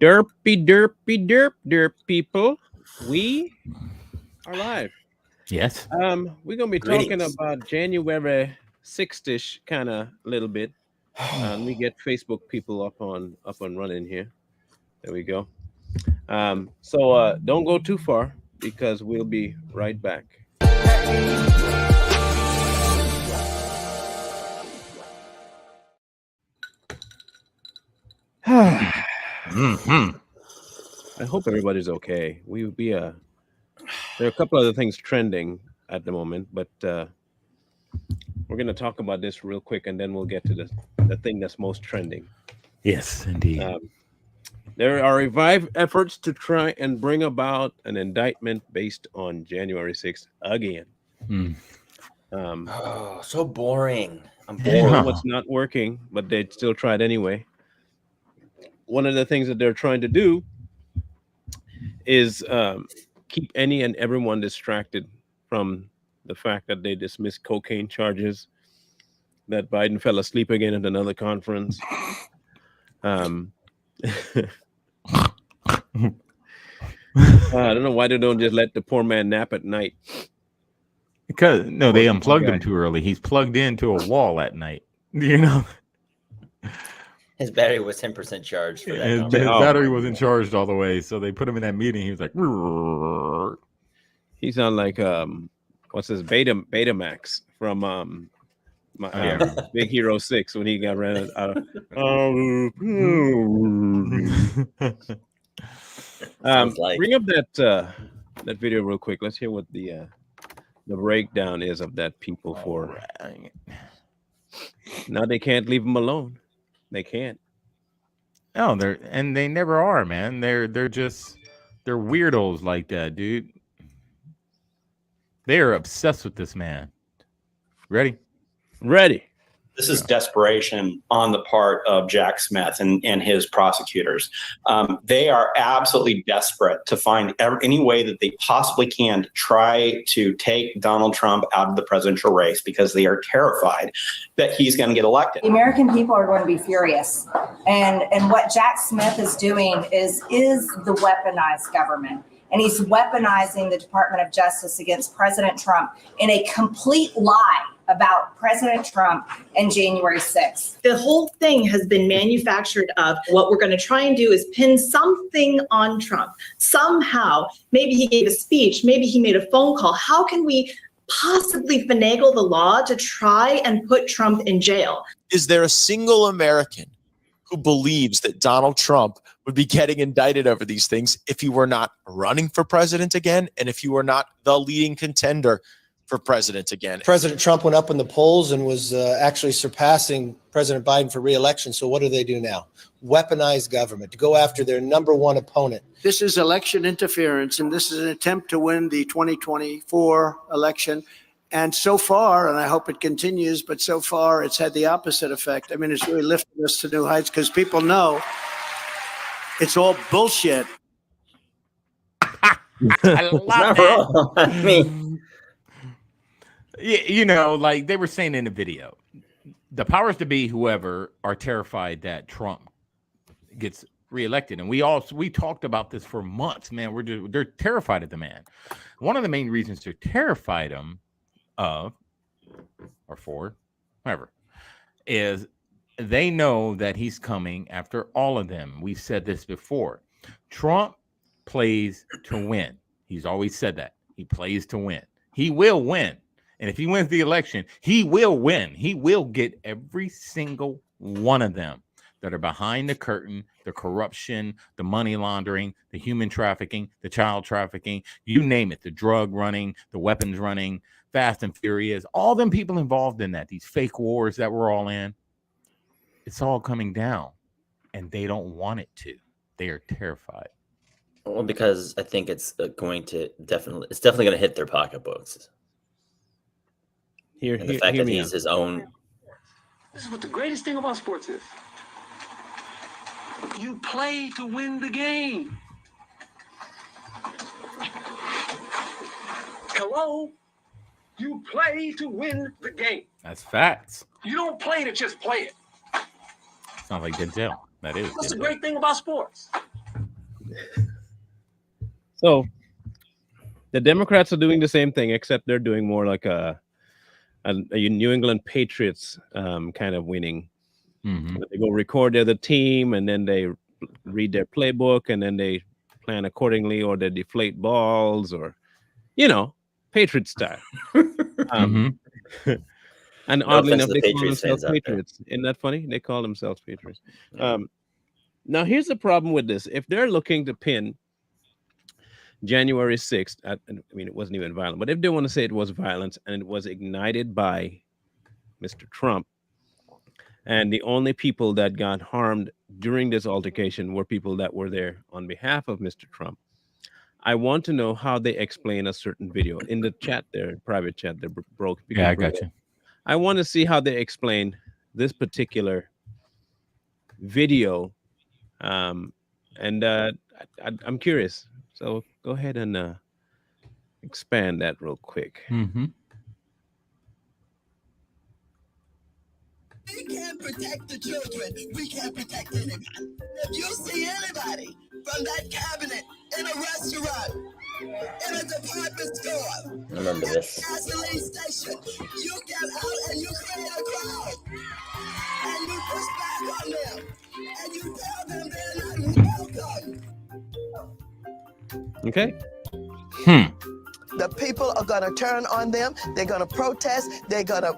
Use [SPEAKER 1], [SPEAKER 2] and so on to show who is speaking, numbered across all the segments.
[SPEAKER 1] Derpy, derpy, derp, people. We are live.
[SPEAKER 2] Yes.
[SPEAKER 1] We're gonna be talking about January 6th-ish kind of little bit. Let me get Facebook people up and running here. There we go. So don't go too far because we'll be right back.
[SPEAKER 2] Mm-hmm.
[SPEAKER 1] I hope everybody's okay. There are a couple other things trending at the moment, but we're gonna talk about this real quick, and then we'll get to the thing that's most trending.
[SPEAKER 2] Yes, indeed.
[SPEAKER 1] There are revived efforts to try and bring about an indictment based on January 6th again.
[SPEAKER 2] Mm.
[SPEAKER 3] So boring. I'm
[SPEAKER 1] I know
[SPEAKER 3] bored.
[SPEAKER 1] what's not working, but they still tried anyway. One of the things that they're trying to do is keep any and everyone distracted from the fact that they dismissed cocaine charges, that Biden fell asleep again at another conference. I don't know why they don't just let the poor man nap at night.
[SPEAKER 2] Because they
[SPEAKER 1] Poor
[SPEAKER 2] unplugged him
[SPEAKER 1] guy.
[SPEAKER 2] too early. He's plugged into a wall at night. You know,
[SPEAKER 3] His battery was 10% charged for that.
[SPEAKER 2] his
[SPEAKER 3] conference.
[SPEAKER 1] Oh
[SPEAKER 2] battery
[SPEAKER 1] my
[SPEAKER 2] wasn't charged all the way, so they put him in that meeting. He was like,
[SPEAKER 1] He sound like what's his Betamax from Big Hero 6 when he got ran out of.
[SPEAKER 3] Sounds like.
[SPEAKER 1] Bring up that video real quick. Let's hear what the breakdown is of that people for. Now they can't leave him alone. They can't.
[SPEAKER 2] No, they never are, man. They're weirdos like that, dude. They are obsessed with this man. Ready?
[SPEAKER 1] Ready.
[SPEAKER 4] This is desperation on the part of Jack Smith and his prosecutors. They are absolutely desperate to find any way that they possibly can to try to take Donald Trump out of the presidential race because they are terrified that he's going to get elected.
[SPEAKER 5] The American people are going to be furious. And what Jack Smith is doing is the weaponized government. And he's weaponizing the Department of Justice against President Trump in a complete lie about President Trump and January 6th.
[SPEAKER 6] The whole thing has been manufactured of what we're going to try and do is pin something on Trump. Somehow, maybe he gave a speech, maybe he made a phone call. How can we possibly finagle the law to try and put Trump in jail?
[SPEAKER 7] Is there a single American who believes that Donald Trump would be getting indicted over these things if he were not running for president again and if he were not the leading contender for president again?
[SPEAKER 8] President Trump went up in the polls and was actually surpassing President Biden for re-election. So what do they do now? Weaponize government to go after their number one opponent.
[SPEAKER 9] This is election interference, and this is an attempt to win the 2024 election. And so far, and I hope it continues, but so far it's had the opposite effect. I mean, it's really lifted us to new heights because people know it's all bullshit.
[SPEAKER 2] I love
[SPEAKER 3] Wrong. I mean,
[SPEAKER 2] Yeah, like they were saying in the video, the powers to be, whoever, are terrified that Trump gets reelected, and we talked about this for months, man. They're terrified of the man. One of the main reasons they're terrified of, or for, whatever, is they know that he's coming after all of them. We've said this before. Trump plays to win. He's always said that. He plays to win. He will win. And if he wins the election, he will win. He will get every single one of them that are behind the curtain, the corruption, the money laundering, the human trafficking, the child trafficking, you name it, the drug running, the weapons running, Fast and Furious, all them people involved in that, these fake wars that we're all in, it's all coming down. And they don't want it to. They are terrified.
[SPEAKER 3] well, because I think it's going to definitely going to hit their pocketbooks.
[SPEAKER 1] Here,
[SPEAKER 3] And the
[SPEAKER 1] here,
[SPEAKER 3] fact
[SPEAKER 1] hear
[SPEAKER 3] that
[SPEAKER 1] me
[SPEAKER 3] he's
[SPEAKER 1] out.
[SPEAKER 3] his own.
[SPEAKER 9] This is what the greatest thing about sports is. You play to win the game. Hello? You play to win the game.
[SPEAKER 2] That's facts.
[SPEAKER 9] You don't play to just play it.
[SPEAKER 2] Sounds like Denzel. That is.
[SPEAKER 9] That's the
[SPEAKER 2] Denzel.
[SPEAKER 9] great thing about sports.
[SPEAKER 1] So the Democrats are doing the same thing, except they're doing more like a New England Patriots kind of winning.
[SPEAKER 2] Mhm.
[SPEAKER 1] They go record the other team, and then they read their playbook, and then they plan accordingly, or they deflate balls, or Patriot style.
[SPEAKER 2] Mhm.
[SPEAKER 1] And
[SPEAKER 3] No
[SPEAKER 1] oddly
[SPEAKER 3] offense
[SPEAKER 1] enough,
[SPEAKER 3] to the
[SPEAKER 1] they call
[SPEAKER 3] Patriots
[SPEAKER 1] themselves
[SPEAKER 3] fans out there.
[SPEAKER 1] Patriots. Isn't that funny? They call themselves Patriots. Now, here's the problem with this. If they're looking to pin January 6th, I mean, it wasn't even violent, but if they want to say it was violence and it was ignited by Mr. Trump, and the only people that got harmed during this altercation were people that were there on behalf of Mr. Trump, I want to know how they explain a certain video in the chat there, private chat that broke.
[SPEAKER 2] Yeah, I got you.
[SPEAKER 1] I want to see how they explain this particular video. I'm curious. So go ahead and expand that real quick.
[SPEAKER 2] Mhm.
[SPEAKER 10] We can't protect the children. We can't protect anybody. If you see anybody from that cabinet in a restaurant, in a department store,
[SPEAKER 3] I remember this.
[SPEAKER 10] at a gasoline station, you get out and you create a crowd. And you push back on them. And you tell them they're not welcome.
[SPEAKER 1] Okay.
[SPEAKER 10] The people are going to turn on them. They're going to protest. They're going to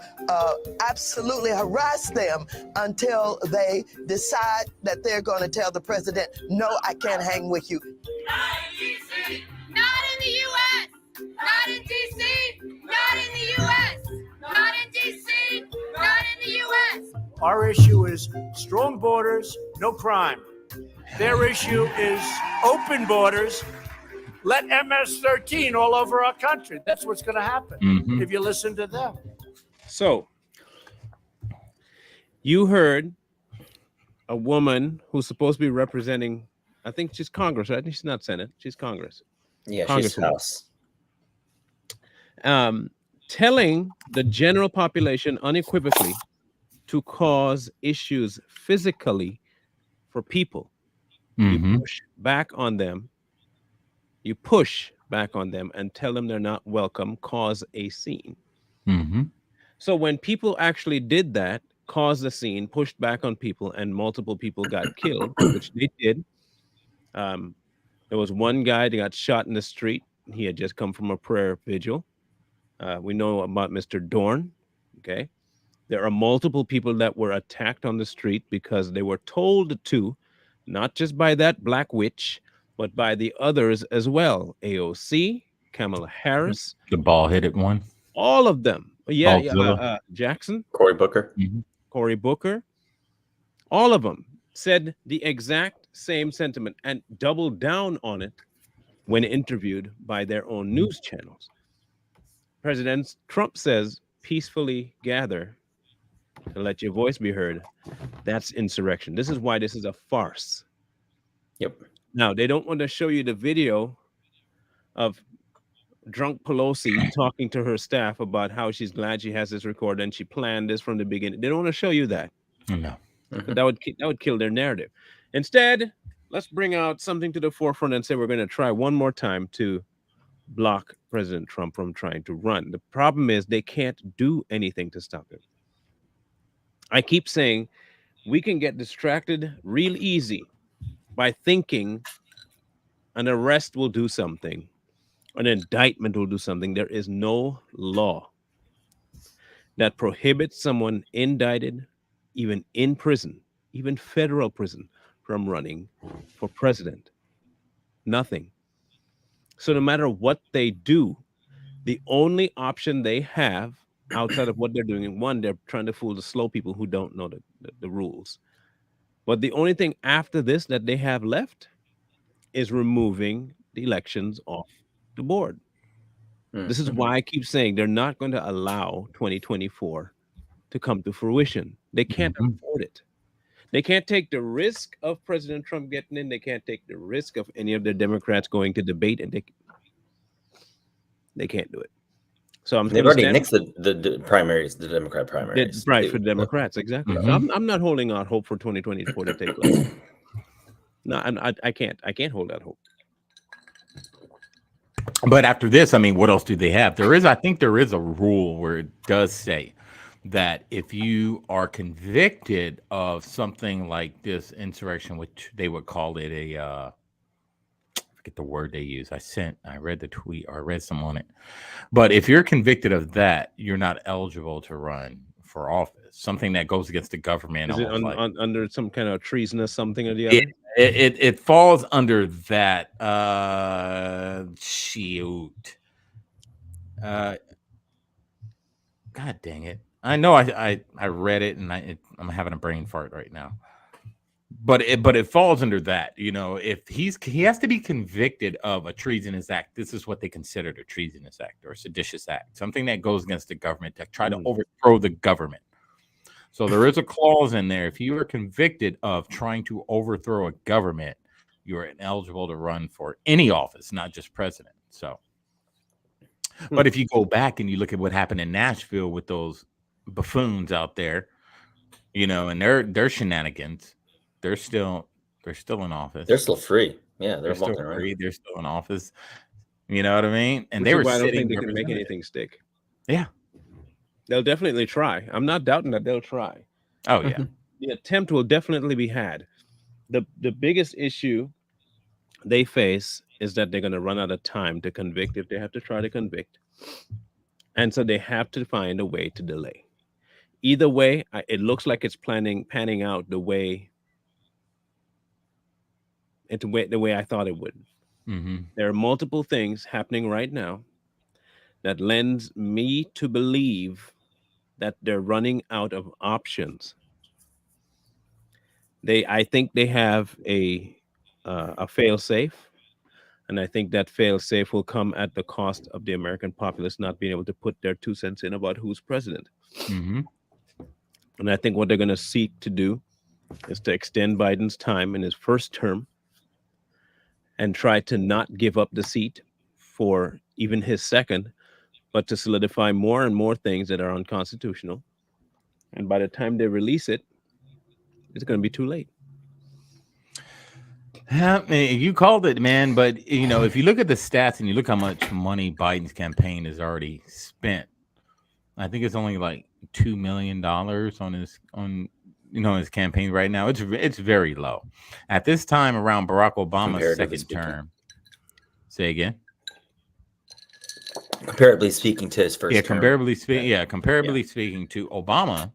[SPEAKER 10] absolutely harass them until they decide that they're going to tell the president, no, I can't hang with you.
[SPEAKER 11] Not in D.C., not in the U.S., not in D.C., not in the U.S., not in D.C., not in the U.S.
[SPEAKER 9] Our issue is strong borders, no crime. Their issue is open borders. Let MS-13 all over our country. That's what's going to happen if you listen to them.
[SPEAKER 1] So you heard a woman who's supposed to be representing, I think she's Congress, right? She's not Senate. She's Congress.
[SPEAKER 3] Yeah, she's House.
[SPEAKER 1] Telling the general population unequivocally to cause issues physically for people. You push back on them. You push back on them and tell them they're not welcome, cause a scene. So when people actually did that, caused a scene, pushed back on people, and multiple people got killed, which they did. There was one guy that got shot in the street. He had just come from a prayer vigil. We know about Mr. Dorn. Okay. There are multiple people that were attacked on the street because they were told to, not just by that black witch, but by the others as well. AOC, Kamala Harris,
[SPEAKER 2] The bald-headed one.
[SPEAKER 1] all of them. Yeah, Jackson,
[SPEAKER 3] Cory Booker.
[SPEAKER 1] Cory Booker, all of them said the exact same sentiment and doubled down on it when interviewed by their own news channels. President Trump says, peacefully gather to let your voice be heard. That's insurrection. This is why this is a farce.
[SPEAKER 3] Yep.
[SPEAKER 1] Now, they don't want to show you the video of drunk Pelosi talking to her staff about how she's glad she has this record and she planned this from the beginning. They don't want to show you that.
[SPEAKER 2] No.
[SPEAKER 1] That would kill their narrative. Instead, let's bring out something to the forefront and say we're going to try one more time to block President Trump from trying to run. The problem is they can't do anything to stop him. I keep saying we can get distracted real easy by thinking an arrest will do something, an indictment will do something. There is no law that prohibits someone indicted, even in prison, even federal prison, from running for president. Nothing. So no matter what they do, the only option they have outside of what they're doing, and one, they're trying to fool the slow people who don't know the rules. But the only thing after this that they have left is removing the elections off the board. This is why I keep saying they're not going to allow 2024 to come to fruition. They can't afford it. They can't take the risk of President Trump getting in. They can't take the risk of any of the Democrats going to debate, and they can't do it. So
[SPEAKER 3] They've already nixed the primaries, the Democrat primaries.
[SPEAKER 1] Right, for the Democrats, exactly. So I'm not holding out hope for 2024 to take place. No, I can't hold that hope.
[SPEAKER 2] But after this, I mean, what else do they have? I think there is a rule where it does say that if you are convicted of something like this insurrection, which they would call it a, I forget the word they use. I read the tweet or I read some on it. But if you're convicted of that, you're not eligible to run for office. Something that goes against the government.
[SPEAKER 1] Is it under some kind of treasonous something or the
[SPEAKER 2] other?
[SPEAKER 1] other?
[SPEAKER 2] It falls under that. Shoot. God dang it! I know I read it and I'm having a brain fart right now. But it falls under that. You know, if he has to be convicted of a treasonous act. This is what they consider a treasonous act or a seditious act, something that goes against the government to try to overthrow the government. So there is a clause in there. If you are convicted of trying to overthrow a government, you are ineligible to run for any office, not just president. So, but if you go back and you look at what happened in Nashville with those buffoons out there, you know, and their shenanigans, they're still in office.
[SPEAKER 3] They're still free. Yeah,
[SPEAKER 2] they're still free. They're still in office. You know what I mean? And they were
[SPEAKER 1] I don't
[SPEAKER 2] sitting.
[SPEAKER 1] think they can make anything stick.
[SPEAKER 2] Yeah.
[SPEAKER 1] They'll definitely try. I'm not doubting that they'll try.
[SPEAKER 2] Oh, yeah.
[SPEAKER 1] The attempt will definitely be had. The biggest issue they face is that they're going to run out of time to convict if they have to try to convict. And so they have to find a way to delay. Either way, it looks like it's panning out the way I thought it would.
[SPEAKER 2] Mm-hmm.
[SPEAKER 1] There are multiple things happening right now that lends me to believe that they're running out of options. I think they have a fail-safe, and I think that fail-safe will come at the cost of the American populace not being able to put their 2 cents in about who's president.
[SPEAKER 2] Mm-hmm.
[SPEAKER 1] And I think what they're going to seek to do is to extend Biden's time in his first term and try to not give up the seat for even his second, but to solidify more and more things that are unconstitutional. And by the time they release it, it's going to be too late.
[SPEAKER 2] You called it, man. But, you know, if you look at the stats and you look how much money Biden's campaign has already spent, I think it's only like $2 million on his campaign right now. It's very low. At this time around Barack Obama's second term. Say again.
[SPEAKER 3] Comparably speaking to his first term.
[SPEAKER 2] Comparably speaking to Obama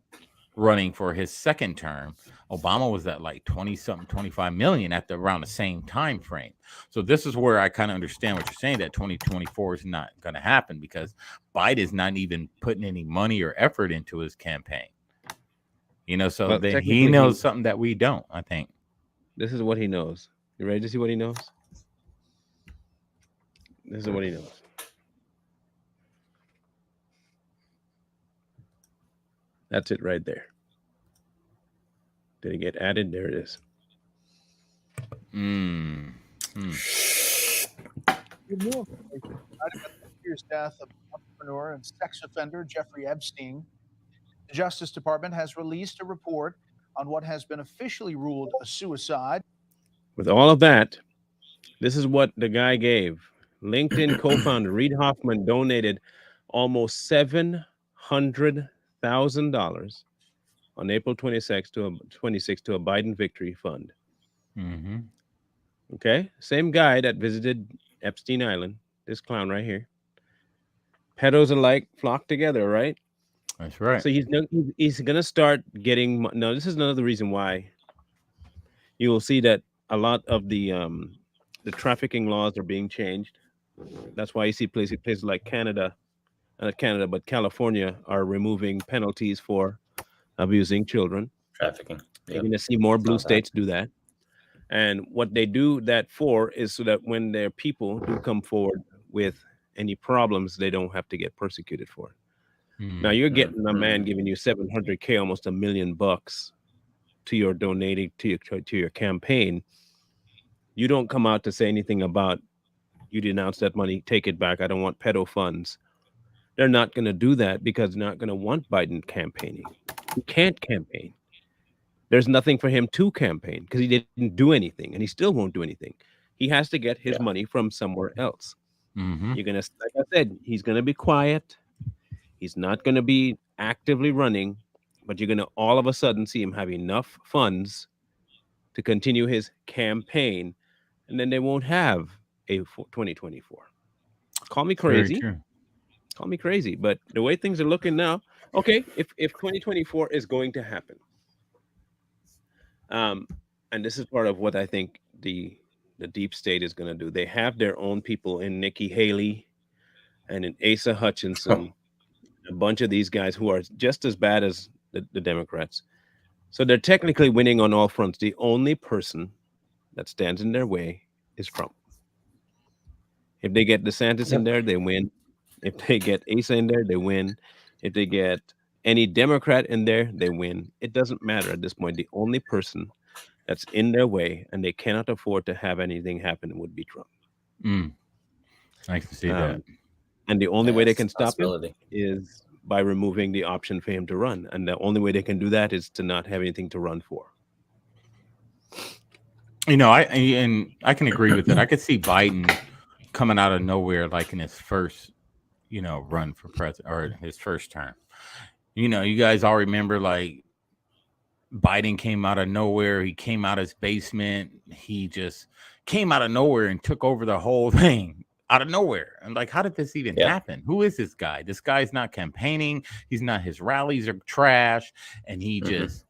[SPEAKER 2] running for his second term, Obama was at like 20-something, 25 million at around the same time frame. So this is where I kind of understand what you're saying, that 2024 is not going to happen because Biden's not even putting any money or effort into his campaign. You know, so then he knows something that we don't, I think.
[SPEAKER 1] This is what he knows. You ready to see what he knows? This is what he knows. That's it right there. Did it get added? There it is.
[SPEAKER 12] Year's death of entrepreneur and sex offender Jeffrey Epstein. The Justice Department has released a report on what has been officially ruled a suicide.
[SPEAKER 1] With all of that, this is what the guy gave. LinkedIn co-founder Reid Hoffman donated almost $700,000 on April 26th to a Biden victory fund.
[SPEAKER 2] Mm-hmm.
[SPEAKER 1] Okay, same guy that visited Epstein Island. This clown right here. Pedos alike flock together, right?
[SPEAKER 2] That's right.
[SPEAKER 1] So he's gonna start getting. No, this is another reason why you will see that a lot of the trafficking laws are being changed. That's why you see places like Canada, not Canada, but California are removing penalties for abusing children.
[SPEAKER 3] Trafficking.
[SPEAKER 1] You're going to see more blue states do that. And what they do that for is so that when their people do come forward with any problems, they don't have to get persecuted for it. Now you're getting a man giving you $700K, almost $1 million to your donating to your campaign. You don't come out to say anything about you denounce that money, take it back. I don't want pedo funds. They're not going to do that because they're not going to want Biden campaigning. He can't campaign. there's nothing for him to campaign because he didn't do anything, and he still won't do anything. He has to get his money from somewhere else. You're gonna, like I said, he's gonna be quiet. He's not gonna be actively running, but you're gonna all of a sudden see him have enough funds to continue his campaign, and then they won't have a 2024. Call me crazy. Call me crazy, but the way things are looking now, okay, if 2024 is going to happen, and this is part of what I think the deep state is going to do. They have their own people in Nikki Haley and in Asa Hutchinson, a bunch of these guys who are just as bad as the Democrats. So they're technically winning on all fronts. The only person that stands in their way is Trump. If they get DeSantis in there, they win. If they get Asa in there, they win. If they get any Democrat in there, they win. It doesn't matter at this point. The only person that's in their way and they cannot afford to have anything happen would be Trump.
[SPEAKER 2] Nice to see that.
[SPEAKER 1] And the only way they can stop it is by removing the option for him to run. And the only way they can do that is to not have anything to run for.
[SPEAKER 2] You know, I can agree with that. I could see Biden coming out of nowhere, like in his first, run for president or his first term. You guys all remember, like, Biden came out of nowhere. He came out of his basement. He just came out of nowhere and took over the whole thing out of nowhere. And like, how did this even happen? Who is this guy? This guy's not campaigning. He's not, his rallies are trash. And he just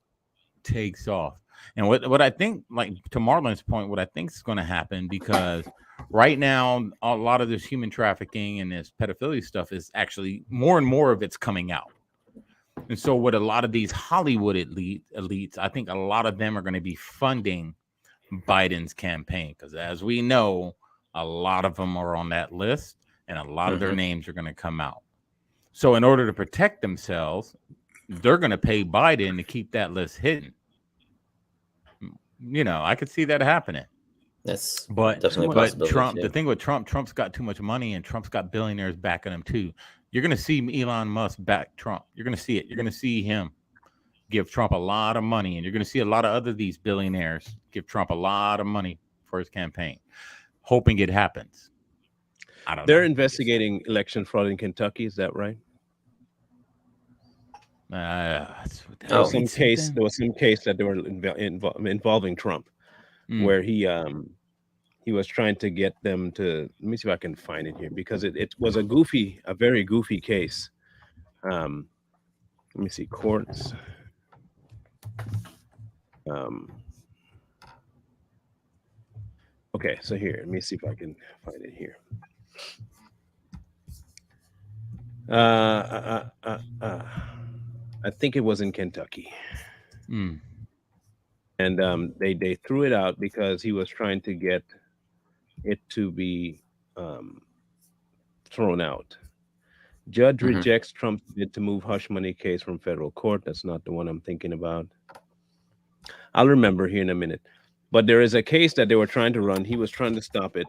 [SPEAKER 2] takes off. And what I think, like to Marlon's point, what I think is going to happen, because right now, a lot of this human trafficking and this pedophilia stuff is actually more and more of it's coming out. And so with a lot of these Hollywood elites, I think a lot of them are going to be funding Biden's campaign, because as we know, a lot of them are on that list and a lot of their names are going to come out. So in order to protect themselves, they're going to pay Biden to keep that list hidden. I could see that happening.
[SPEAKER 3] That's
[SPEAKER 2] but Trump,
[SPEAKER 3] yeah.
[SPEAKER 2] The thing with Trump's got too much money, and Trump's got billionaires backing him too. You're going to see Elon Musk back Trump. You're going to see it. You're going to see him give Trump a lot of money, and you're going to see a lot of these billionaires give Trump a lot of money for his campaign, hoping it happens. I don't know.
[SPEAKER 1] They're investigating election fraud in Kentucky. Is that right? There was some case that they were involving Trump, where he was trying to get them to. Let me see if I can find it here, because it was a very goofy case. Let me see, courts. Okay, so here, let me see if I can find it here. I think it was in Kentucky. And they threw it out because he was trying to get it to be thrown out. Judge rejects Trump's bid to move hush money case from federal court. That's not the one I'm thinking about. I'll remember here in a minute. But there is a case that they were trying to run. He was trying to stop it,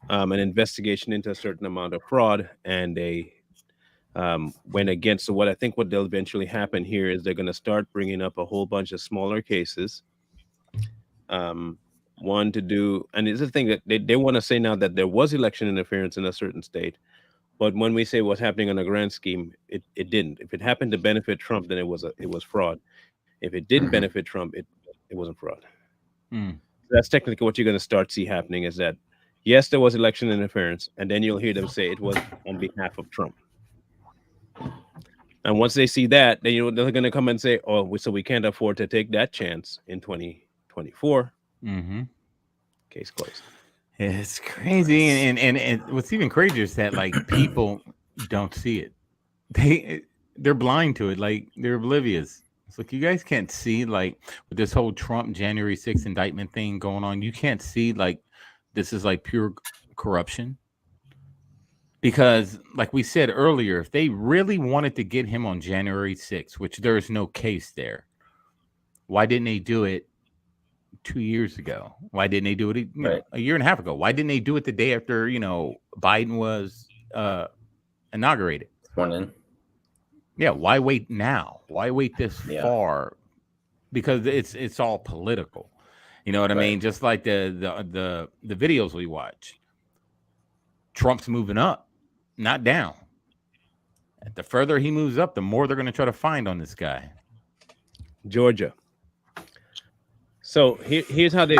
[SPEAKER 1] an investigation into a certain amount of fraud, and they went against. So what they'll eventually happen here is they're going to start bringing up a whole bunch of smaller cases. One to do, and it's the thing that they want to say now that there was election interference in a certain state, but when we say what's happening on a grand scheme, it didn't. If it happened to benefit Trump, then it was fraud. If it didn't benefit Trump, it wasn't fraud. So that's technically what you're going to start see happening, is that yes, there was election interference, and then you'll hear them say it was on behalf of Trump. And once they see that, then they're going to come and say, "Oh, so we can't afford to take that chance in 2024." Case closed.
[SPEAKER 2] It's crazy, and what's even crazier is that like people don't see it. They're blind to it, like they're oblivious. It's like, you guys can't see, like, with this whole Trump January 6th indictment thing going on, you can't see like this is like pure corruption. Because like we said earlier, if they really wanted to get him on January 6th, which there is no case there, why didn't they do it 2 years ago? Why didn't they do it a year and a half ago? Why didn't they do it the day after, Biden was inaugurated?
[SPEAKER 3] Sworn in.
[SPEAKER 2] Yeah, why wait now? Why wait this far because it's all political. You know what I mean? Just like the videos we watch. Trump's moving up, not down. The further he moves up, the more they're going to try to find on this guy.
[SPEAKER 1] Georgia. So here's how they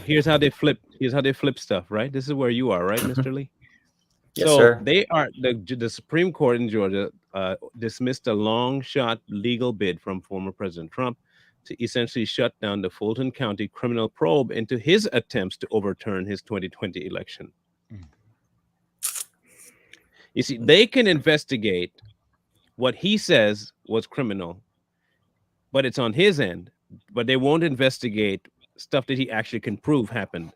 [SPEAKER 1] here's how they flip stuff, right? This is where you are, right, Mr. Lee?
[SPEAKER 3] Yes,
[SPEAKER 1] so
[SPEAKER 3] sir.
[SPEAKER 1] They are the Supreme Court in Georgia dismissed a long shot legal bid from former President Trump to essentially shut down the Fulton County criminal probe into his attempts to overturn his 2020 election. You see, they can investigate what he says was criminal, but it's on his end. But they won't investigate stuff that he actually can prove happened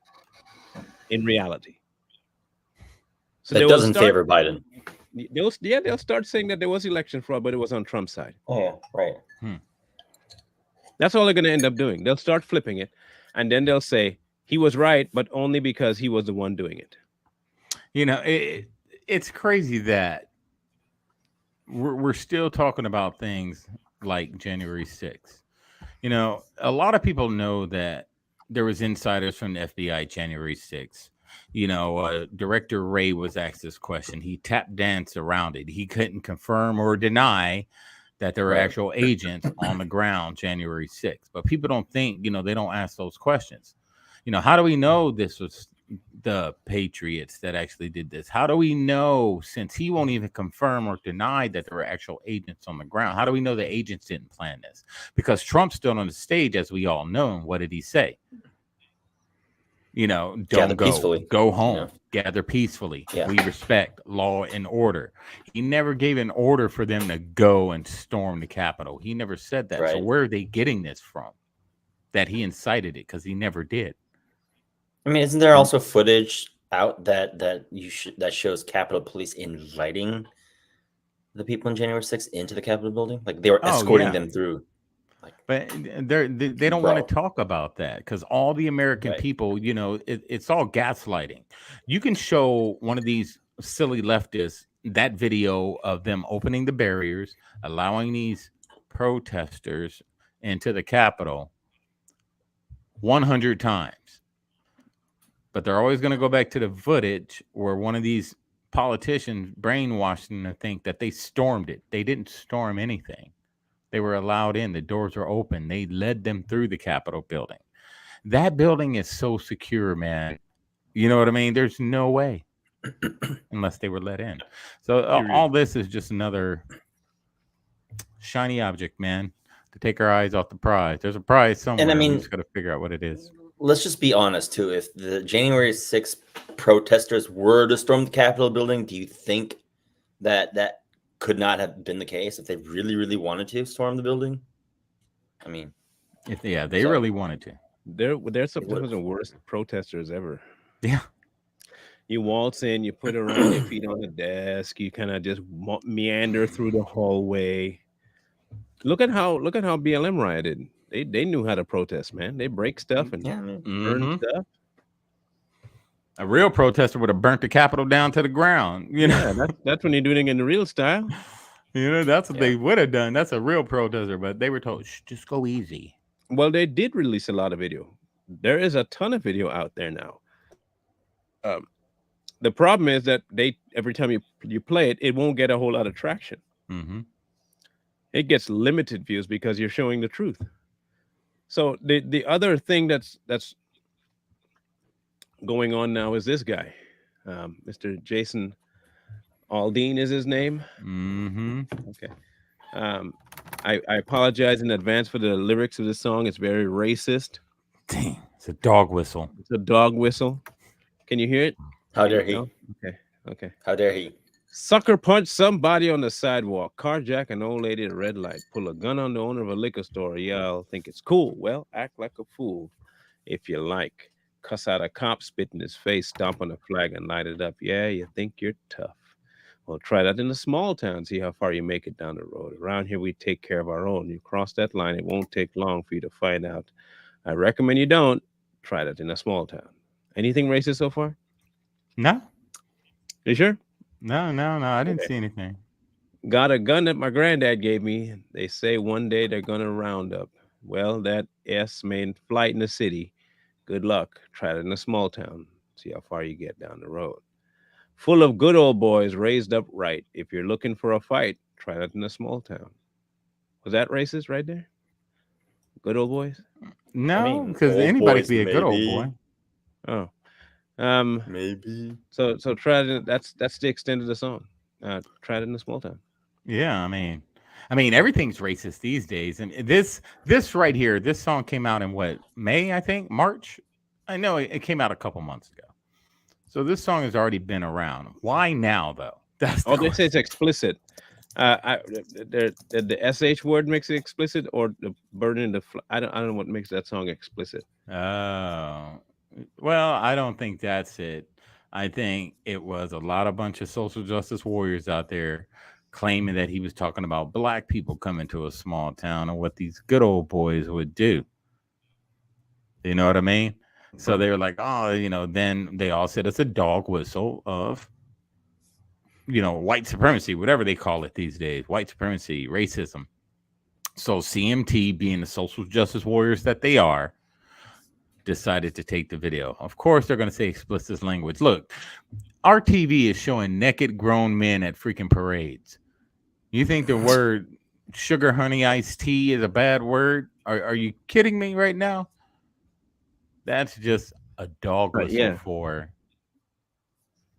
[SPEAKER 1] in reality. So
[SPEAKER 3] that doesn't favor Biden.
[SPEAKER 1] They'll start saying that there was election fraud, but it was on Trump's side.
[SPEAKER 3] Oh, yeah, right.
[SPEAKER 1] That's all they're going to end up doing. They'll start flipping it, and then they'll say he was right, but only because he was the one doing it.
[SPEAKER 2] You know, it's crazy that we're still talking about things like January 6th. You know, a lot of people know that there was insiders from the FBI January 6th. You know, Director Wray was asked this question. He tap danced around it. He couldn't confirm or deny that there were actual agents on the ground January 6th. But people don't think, you know, they don't ask those questions. You know, how do we know this was the Patriots that actually did this? How do we know, since he won't even confirm or deny that there were actual agents on the ground? How do we know the agents didn't plan this? Because Trump stood on the stage, as we all know. And what did he say? You know, don't go home, gather peacefully. Yeah. We respect law and order. He never gave an order for them to go and storm the Capitol. He never said that. Right. So where are they getting this from? That he incited it, because he never did.
[SPEAKER 3] I mean, isn't there also footage out that shows Capitol Police inviting the people on January 6th into the Capitol building? Like they were escorting them through.
[SPEAKER 2] But they don't want to talk about that, because all the American people, you know, it's all gaslighting. You can show one of these silly leftists that video of them opening the barriers, allowing these protesters into the Capitol 100 times. But they're always going to go back to the footage where one of these politicians brainwashed them to think that they stormed it. They didn't storm anything. They were allowed in. The doors were open. They led them through the Capitol building. That building is so secure, man. You know what I mean? There's no way unless they were let in. So all this is just another shiny object, man, to take our eyes off the prize. There's a prize somewhere. And I mean, we just got to figure out what it is.
[SPEAKER 3] Let's just be honest, too. If the January 6th protesters were to storm the Capitol building, do you think that could not have been the case if they really, really wanted to storm the building? I mean,
[SPEAKER 2] they really wanted to.
[SPEAKER 1] They're some of the worst protesters ever.
[SPEAKER 2] Yeah.
[SPEAKER 1] You waltz in, you put around your feet on the desk, you kind of just meander through the hallway. Look at how BLM rioted. They knew how to protest, man. They break stuff and burn stuff.
[SPEAKER 2] A real protester would have burnt the Capitol down to the ground. You know,
[SPEAKER 1] that's when you're doing it in the real style.
[SPEAKER 2] You know, that's what they would have done. That's a real protester, but they were told, just go easy.
[SPEAKER 1] Well, they did release a lot of video. There is a ton of video out there now. The problem is that every time you play it, it won't get a whole lot of traction.
[SPEAKER 2] Mm-hmm.
[SPEAKER 1] It gets limited views because you're showing the truth. So the other thing that's going on now is this guy, Mr. Jason Aldine is his name.
[SPEAKER 2] Mm-hmm.
[SPEAKER 1] Okay. I apologize in advance for the lyrics of this song. It's very racist.
[SPEAKER 2] Dang, it's a dog whistle.
[SPEAKER 1] It's a dog whistle. Can you hear it?
[SPEAKER 3] How dare he?
[SPEAKER 1] Okay.
[SPEAKER 3] How dare he?
[SPEAKER 1] Sucker punch somebody on the sidewalk, carjack an old lady at a red light, pull a gun on the owner of a liquor store. Y'all think it's cool. Well, act like a fool if you like. Cuss out a cop, spit in his face, stomp on a flag and light it up. Yeah, you think you're tough. Well, try that in a small town. See how far you make it down the road. Around here, we take care of our own. You cross that line, it won't take long for you to find out. I recommend you don't. Try that in a small town. Anything racist so far?
[SPEAKER 2] No.
[SPEAKER 1] You sure?
[SPEAKER 2] No. I didn't see anything.
[SPEAKER 1] Got a gun that my granddad gave me. They say one day they're going to round up Well, that S main flight in the city. Good luck. Try it in a small town. See how far you get down the road. Full of good old boys raised up right. If you're looking for a fight, try that in a small town. Was that racist right there? Good old boys?
[SPEAKER 2] No,
[SPEAKER 3] mean,
[SPEAKER 2] because
[SPEAKER 3] old
[SPEAKER 2] anybody
[SPEAKER 3] boys,
[SPEAKER 2] could be a good old
[SPEAKER 3] maybe.
[SPEAKER 2] boy.
[SPEAKER 1] Oh.
[SPEAKER 3] Maybe.
[SPEAKER 1] So try it. That's the extent of the song. Try it in a small town.
[SPEAKER 2] Yeah, I mean, everything's racist these days. And this right here, this song came out in what, May, I think, March. I know it came out a couple months ago. So this song has already been around. Why now, though? That's the
[SPEAKER 1] They say it's explicit. The sh word makes it explicit, or the burden the I don't know what makes that song explicit.
[SPEAKER 2] Oh, well, I don't think that's it. I think it was a bunch of social justice warriors out there claiming that he was talking about black people coming to a small town and what these good old boys would do. You know what I mean? So they were like, oh, then they all said it's a dog whistle of, white supremacy, whatever they call it these days, white supremacy, racism. So CMT, being the social justice warriors that they are, decided to take the video. Of course, they're going to say explicit language. Look, our TV is showing naked grown men at freaking parades. You think the word sugar honey iced tea is a bad word? Are you kidding me right now? That's just a dog whistle for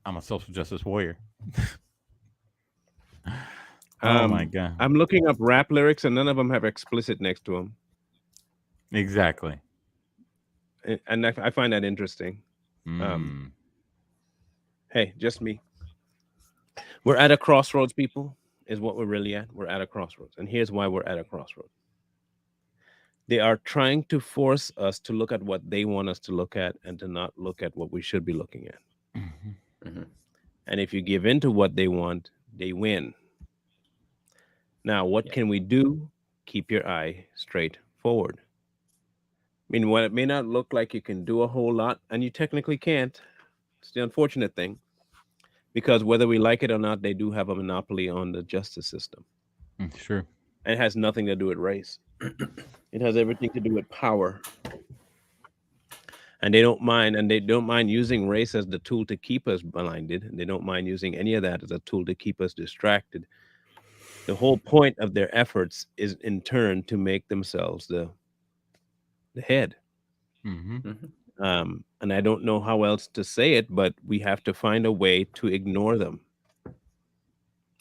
[SPEAKER 2] I'm a social justice warrior. Oh my God.
[SPEAKER 1] I'm looking up rap lyrics and none of them have explicit next to them.
[SPEAKER 2] Exactly.
[SPEAKER 1] And I find that interesting. Hey, just me. We're at a crossroads, people, is what we're really at. We're at a crossroads. And here's why we're at a crossroads. They are trying to force us to look at what they want us to look at and to not look at what we should be looking at. And if you give in to what they want, they win. Now, what can we do? Keep your eye straight forward. I mean, while it may not look like you can do a whole lot, and you technically can't, it's the unfortunate thing, because whether we like it or not, they do have a monopoly on the justice system.
[SPEAKER 2] Sure.
[SPEAKER 1] And it has nothing to do with race. It has everything to do with power. And they don't mind using race as the tool to keep us blinded. And they don't mind using any of that as a tool to keep us distracted. The whole point of their efforts is in turn to make themselves the head. And I don't know how else to say it, but we have to find a way to ignore them.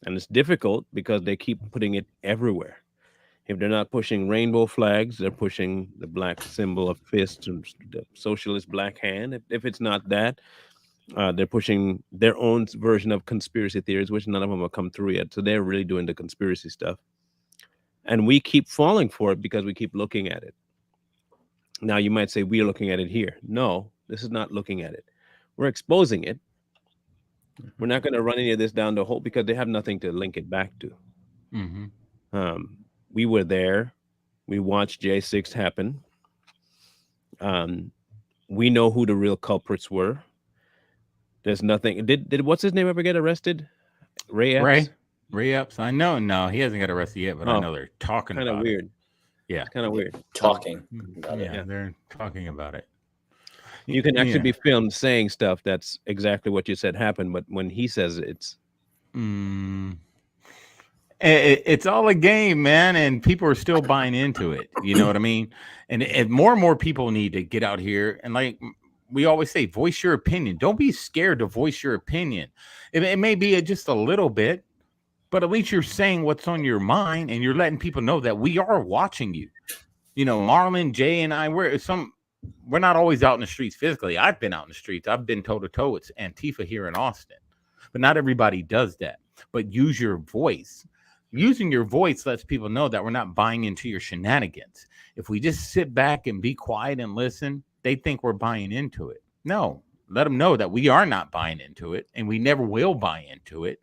[SPEAKER 1] And it's difficult because they keep putting it everywhere. If they're not pushing rainbow flags, they're pushing the black symbol of fist and the socialist black hand. If it's not that, they're pushing their own version of conspiracy theories, which none of them have come through yet. So they're really doing the conspiracy stuff. And we keep falling for it because we keep looking at it. Now, you might say we're looking at it here. No, this is not looking at it. We're exposing it. We're not going to run any of this down the hole because they have nothing to link it back to. We were there. We watched J6 happen. We know who the real culprits were. There's nothing. Did what's his name ever get arrested? Ray Epps?
[SPEAKER 2] Ray Epps. I know. No, he hasn't got arrested yet, but I know they're talking about it.
[SPEAKER 1] Kind of weird.
[SPEAKER 2] Yeah.
[SPEAKER 1] It's kind of weird.
[SPEAKER 3] Talking about
[SPEAKER 2] it. Yeah, they're talking about it.
[SPEAKER 1] You can actually be filmed saying stuff that's exactly what you said happened, but when he says it, it's
[SPEAKER 2] it's all a game, man, and people are still buying into it. You know what I mean? And more and more people need to get out here and, like we always say, voice your opinion. Don't be scared to voice your opinion. It may be just a little bit, but at least you're saying what's on your mind and you're letting people know that we are watching you. You know, Marlon, Jay, and I, we're not always out in the streets physically. I've been out in the streets. I've been toe to toe with Antifa here in Austin, but not everybody does that. But use your voice. Using your voice lets people know that we're not buying into your shenanigans. If we just sit back and be quiet and listen, they think we're buying into it. No, let them know that we are not buying into it and we never will buy into it.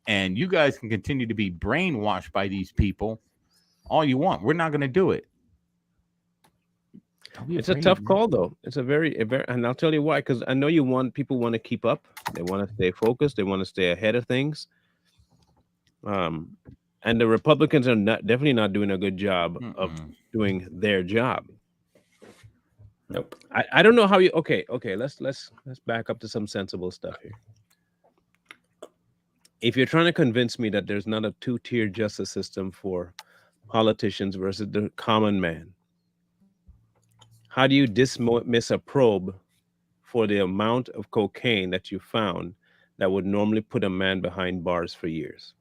[SPEAKER 2] And you guys can continue to be brainwashed by these people all you want. We're not going to do it.
[SPEAKER 1] It's a tough call, though. It's a very, and I'll tell you why, because I know people want to keep up. They want to stay focused. They want to stay ahead of things. And And the Republicans are definitely not doing a good job of doing their job.
[SPEAKER 3] Nope.
[SPEAKER 1] I don't know how you. Okay. Let's back up to some sensible stuff here. If you're trying to convince me that there's not a two-tier justice system for politicians versus the common man, how do you dismiss a probe for the amount of cocaine that you found that would normally put a man behind bars for years?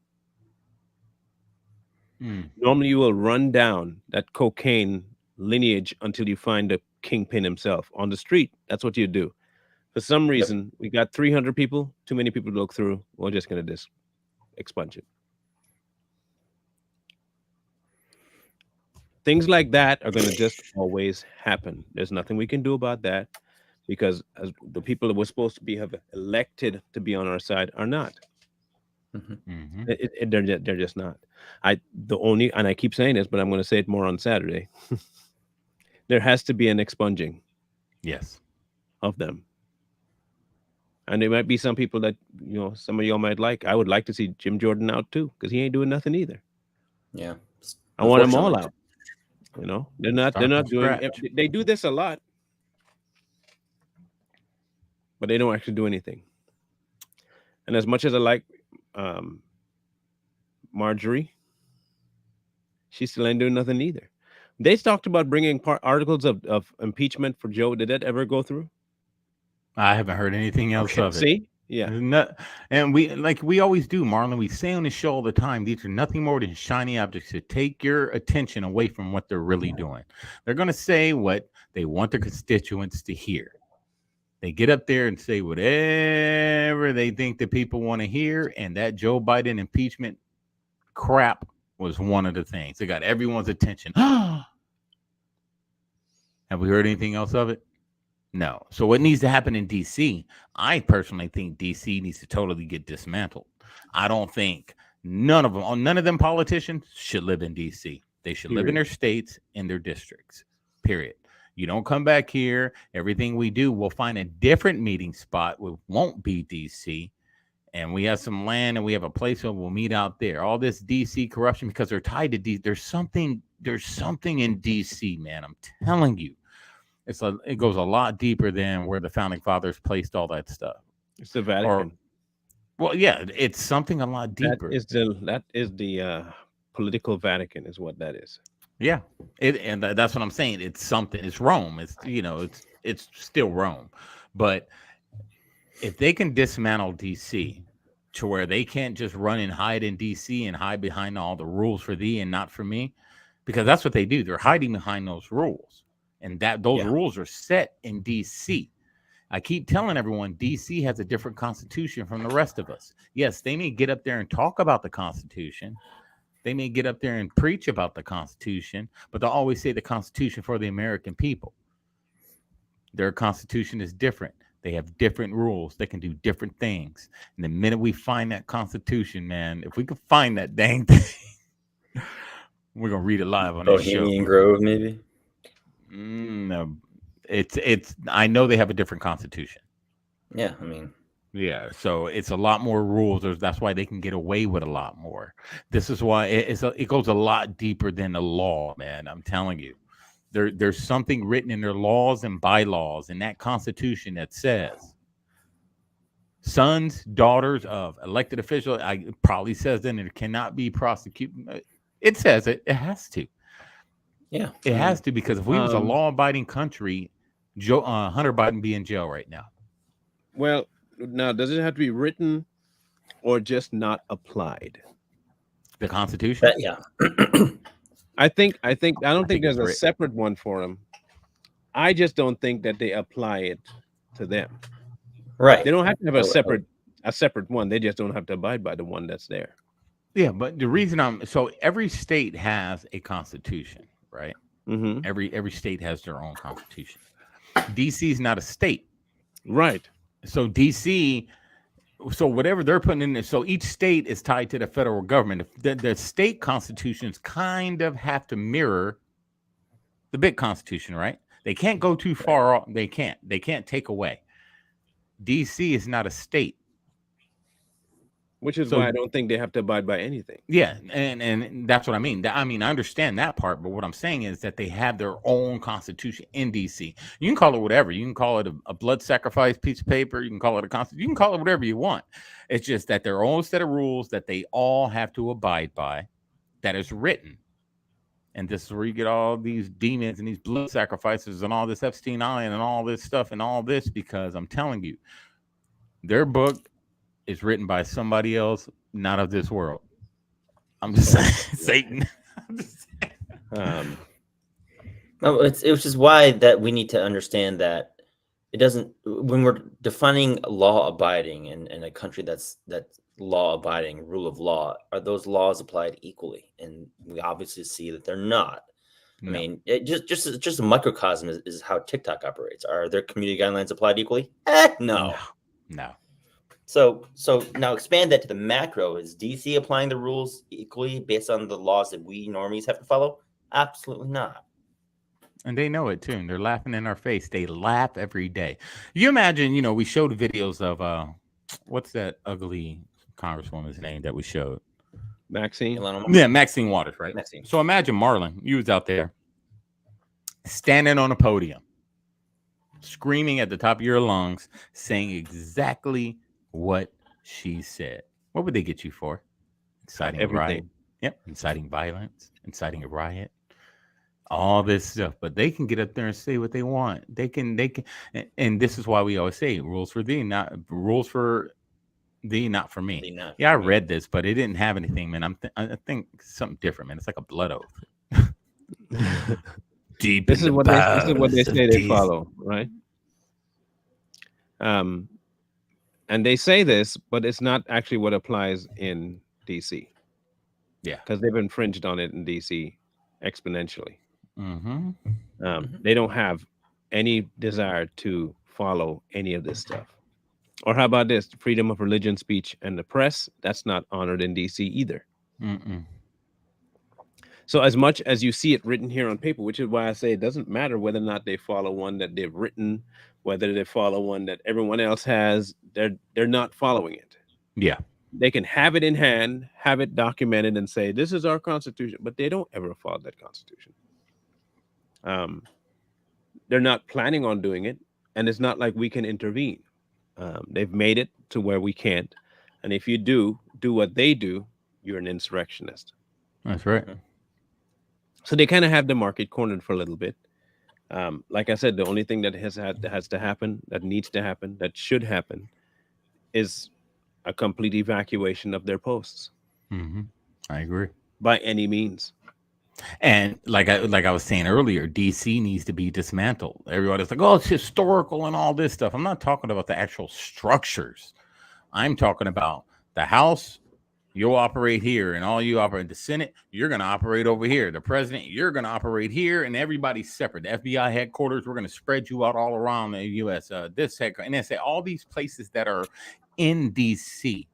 [SPEAKER 1] Normally, you will run down that cocaine lineage until you find the kingpin himself on the street. That's what you do. For some reason, we got 300 people, too many people to look through. We're just going to expunge it. Things like that are going to just always happen. There's nothing we can do about that because as the people that we're supposed to be have elected to be on our side are not. They're just not. And I keep saying this, but I'm going to say it more on Saturday. There has to be an expunging.
[SPEAKER 2] Yes.
[SPEAKER 1] Of them. And there might be some people that, some of y'all might like. I would like to see Jim Jordan out too, because he ain't doing nothing either.
[SPEAKER 3] Yeah.
[SPEAKER 1] I want them all out. They're not doing, they do this a lot, but they don't actually do anything. And as much as I like Marjorie, she still ain't doing nothing either. They talked about bringing articles of impeachment for Joe. Did that ever go through?
[SPEAKER 2] I haven't heard anything else of it.
[SPEAKER 1] See? Yeah.
[SPEAKER 2] And we always do, Marlon. We say on the show all the time, these are nothing more than shiny objects to take your attention away from what they're really doing. They're going to say what they want their constituents to hear. They get up there and say whatever they think the people want to hear. And that Joe Biden impeachment crap was one of the things. They got everyone's attention. Have we heard anything else of it? No. So what needs to happen in D.C., I personally think D.C. needs to totally get dismantled. I don't think none of them politicians should live in D.C. They should live in their states, in their districts, period. You don't come back here. Everything we do, we'll find a different meeting spot. It won't be D.C., and we have some land and we have a place where we'll meet out there. All this D.C. corruption, because they're tied to D.C. There's something in D.C., man. I'm telling you. It goes a lot deeper than where the founding fathers placed all that stuff.
[SPEAKER 1] It's the Vatican.
[SPEAKER 2] It's something a lot deeper.
[SPEAKER 1] That is the political Vatican, is what that is.
[SPEAKER 2] Yeah, that's what I'm saying. It's something. It's Rome. It's still Rome, but if they can dismantle DC to where they can't just run and hide in DC and hide behind all the rules for thee and not for me, because that's what they do. They're hiding behind those rules. And those rules are set in D.C. I keep telling everyone D.C. has a different constitution from the rest of us. Yes, they may get up there and talk about the Constitution. They may get up there and preach about the Constitution, but they'll always say the Constitution for the American people. Their Constitution is different. They have different rules. They can do different things. And the minute we find that Constitution, man, if we could find that dang thing, we're going to read it live on this show.
[SPEAKER 3] Bohemian Grove, maybe?
[SPEAKER 2] No, it's. I know they have a different constitution.
[SPEAKER 3] Yeah, I mean,
[SPEAKER 2] yeah. So it's a lot more rules. That's why they can get away with a lot more. This is why it goes a lot deeper than the law, man. I'm telling you, there's something written in their laws and bylaws in that constitution that says sons, daughters of elected officials. It probably says then it cannot be prosecuted. It says it. It has to.
[SPEAKER 3] Yeah,
[SPEAKER 2] it has to, because if we was a law-abiding country, Hunter Biden be in jail right now.
[SPEAKER 1] Well, now does it have to be written or just not applied?
[SPEAKER 2] The Constitution?
[SPEAKER 3] Yeah.
[SPEAKER 1] I don't think there's a separate one for them. I just don't think that they apply it to them.
[SPEAKER 3] Right.
[SPEAKER 1] They don't have to have a separate one. They just don't have to abide by the one that's there.
[SPEAKER 2] Yeah, but the reason so every state has a constitution. Right.
[SPEAKER 1] Mm-hmm.
[SPEAKER 2] Every state has their own constitution. DC is not a state.
[SPEAKER 1] Right.
[SPEAKER 2] So DC, so whatever they're putting in there, so each state is tied to the federal government. The state constitutions kind of have to mirror the big constitution, right? They can't go too far off. They can't take away. DC is not a state.
[SPEAKER 1] Which is
[SPEAKER 2] So-
[SPEAKER 1] why I don't think they have to abide by anything.
[SPEAKER 2] Yeah, and that's what I mean. I mean, I understand that part, but what I'm saying is that they have their own constitution in DC. You can call it whatever. You can call it a blood sacrifice piece of paper. You can call it a constitution. You can call it whatever you want. It's just that their own set of rules that they all have to abide by, that is written. And this is where you get all these demons and these blood sacrifices and all this Epstein Island and all this stuff and all this, because I'm telling you, their book is written by somebody else, not of this world. I'm just saying, Satan. I'm just saying.
[SPEAKER 3] No, it's just why that we need to understand that it doesn't, when we're defining law abiding in a country that's law abiding, rule of law, are those laws applied equally? And we obviously see that they're not.
[SPEAKER 2] No.
[SPEAKER 3] I mean, it just a microcosm is how TikTok operates. Are their community guidelines applied equally? No.
[SPEAKER 2] No.
[SPEAKER 3] So now expand that to the macro. Is DC applying the rules equally based on the laws that we normies have to follow? Absolutely not.
[SPEAKER 2] And they know it too. And they're laughing in our face. They laugh every day. You imagine, we showed videos of what's that ugly congresswoman's name that we showed?
[SPEAKER 1] Maxine?
[SPEAKER 2] Yeah, Maxine Waters, right?
[SPEAKER 3] Maxine.
[SPEAKER 2] So imagine Marlon, you was out there standing on a podium, screaming at the top of your lungs, saying exactly what she said. What would they get you for? Inciting a riot. Yep. Inciting violence, inciting a riot, all this stuff. But they can get up there and say what they want. They can, and this is why we always say rules for thee, not rules for thee, not for me. Yeah, I read this, but it didn't have anything, man. I think something different, man. It's like a blood oath. Deep.
[SPEAKER 1] This is what they say they follow, right? And they say this, but it's not actually what applies in DC.
[SPEAKER 2] Yeah,
[SPEAKER 1] because they've infringed on it in DC exponentially.
[SPEAKER 2] Mm-hmm.
[SPEAKER 1] They don't have any desire to follow any of this stuff. Or how about this? Freedom of religion, speech, and the press. That's not honored in DC either.
[SPEAKER 2] Mm-mm.
[SPEAKER 1] So as much as you see it written here on paper, which is why I say it doesn't matter whether or not they follow one that they've written, whether they follow one that everyone else has, they're not following it.
[SPEAKER 2] Yeah.
[SPEAKER 1] They can have it in hand, have it documented, and say, this is our constitution, but they don't ever follow that constitution. They're not planning on doing it, and it's not like we can intervene. They've made it to where we can't. And if you do what they do, you're an insurrectionist.
[SPEAKER 2] That's right.
[SPEAKER 1] So they kind of have the market cornered for a little bit. Like I said, the only thing that has to happen, that needs to happen, that should happen, is a complete evacuation of their posts.
[SPEAKER 2] Mm-hmm. I agree.
[SPEAKER 1] By any means.
[SPEAKER 2] And like I was saying earlier, DC needs to be dismantled. Everybody's like, oh, it's historical and all this stuff. I'm not talking about the actual structures. I'm talking about the House. You'll operate here, and all you operate. The Senate, you're going to operate over here. The president, you're going to operate here, and everybody's separate. The FBI headquarters, we're going to spread you out all around the U.S. This headquarters, and they say all these places that are in DC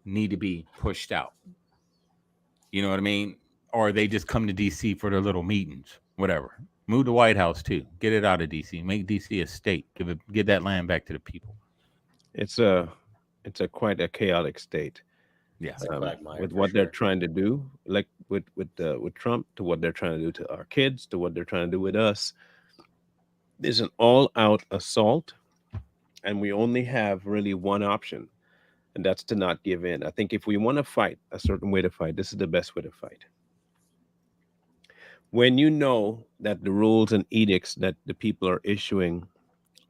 [SPEAKER 2] need to be pushed out. You know what I mean? Or they just come to DC for their little meetings, whatever. Move the White House too. Get it out of DC. Make DC a state. Give that land back to the people.
[SPEAKER 1] It's quite a chaotic state.
[SPEAKER 2] Yeah,
[SPEAKER 1] with what they're trying to do, like with Trump, to what they're trying to do to our kids, to what they're trying to do with us. There's an all-out assault, and we only have really one option, and that's to not give in. I think if we want to fight a certain way to fight, this is the best way to fight. When you know that the rules and edicts that the people are issuing